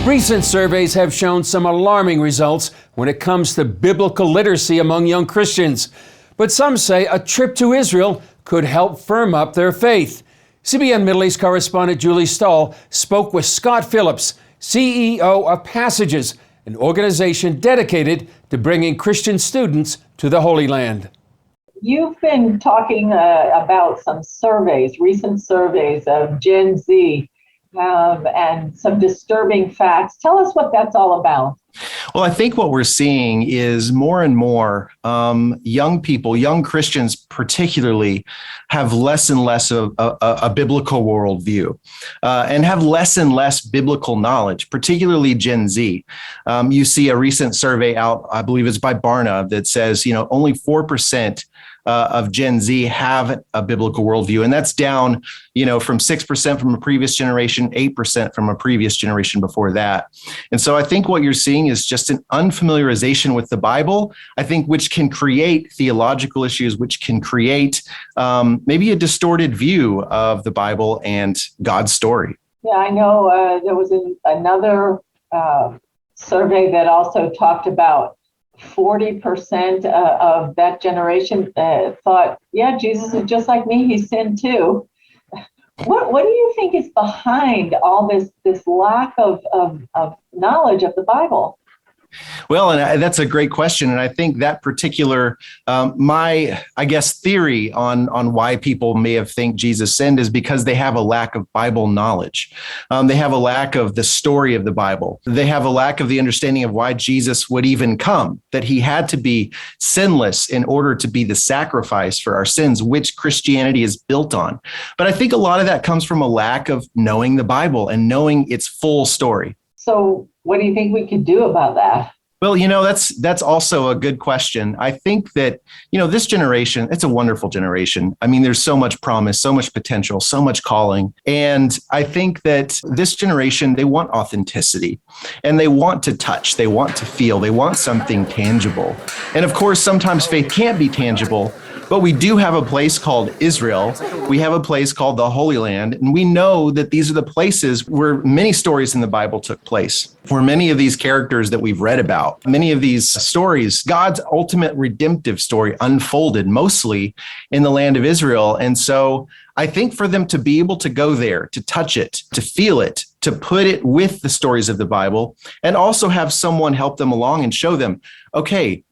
Recent surveys have shown some alarming results when it comes to biblical literacy among young Christians. But some say a trip to Israel could help firm up their faith. CBN Middle East correspondent Julie Stahl spoke with Scott Phillips, CEO of Passages, an organization dedicated to bringing Christian students to the Holy Land. You've been talking about some surveys, recent surveys of Gen Z, and some disturbing facts. Tell us what that's all about. Well, I think what we're seeing is more and more young people, young Christians particularly, have less and less of a biblical worldview and have less and less biblical knowledge, particularly Gen Z. You see a recent survey out, I believe it's by Barna, that says, only 4% of Gen Z have a biblical worldview. And that's down, from 6% from a previous generation, 8% from a previous generation before that. And so I think what you're seeing is just an unfamiliarization with the Bible, I think, which can create theological issues, which can create maybe a distorted view of the Bible and God's story. Yeah, I know there was another survey that also talked about 40% of that generation thought, yeah, Jesus is just like me, he sinned too. What do you think is behind all this lack of knowledge of the Bible? Well, and that's a great question. And I think that particular, theory on why people may have think Jesus sinned is because they have a lack of Bible knowledge. They have a lack of the story of the Bible. They have a lack of the understanding of why Jesus would even come, that he had to be sinless in order to be the sacrifice for our sins, which Christianity is built on. But I think a lot of that comes from a lack of knowing the Bible and knowing its full story. So what do you think we could do about that? Well, that's also a good question. I think that, this generation, it's a wonderful generation. I mean, there's so much promise, so much potential, so much calling. And I think that this generation, they want authenticity and they want to touch, they want to feel, they want something tangible. And of course, sometimes faith can't be tangible, but we do have a place called Israel. We have a place called the Holy Land. And we know that these are the places where many stories in the Bible took place, where many of these characters that we've read about, many of these stories, God's ultimate redemptive story unfolded mostly in the land of Israel. And so I think for them to be able to go there, to touch it, to feel it, to put it with the stories of the Bible, and also have someone help them along and show them, okay,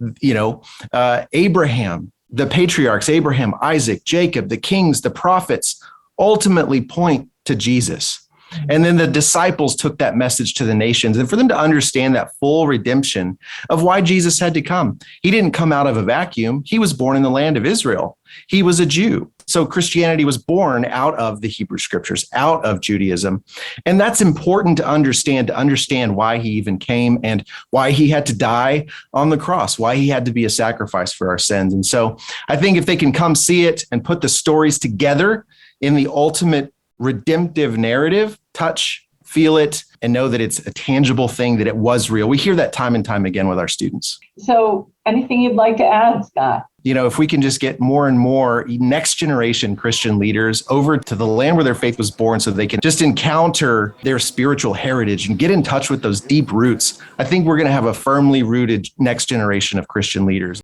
Abraham, the patriarchs, Abraham, Isaac, Jacob, the kings, the prophets, ultimately point to Jesus. And then the disciples took that message to the nations. And for them to understand that full redemption of why Jesus had to come, he didn't come out of a vacuum. He was born in the land of Israel. He was a Jew. So Christianity was born out of the Hebrew scriptures, out of Judaism. And that's important to understand why he even came and why he had to die on the cross, why he had to be a sacrifice for our sins. And so I think if they can come see it and put the stories together in the ultimate redemptive narrative, touch, feel it, and know that it's a tangible thing, that it was real. We hear that time and time again with our students. So anything you'd like to add, Scott? If we can just get more and more next generation Christian leaders over to the land where their faith was born so they can just encounter their spiritual heritage and get in touch with those deep roots, I think we're going to have a firmly rooted next generation of Christian leaders.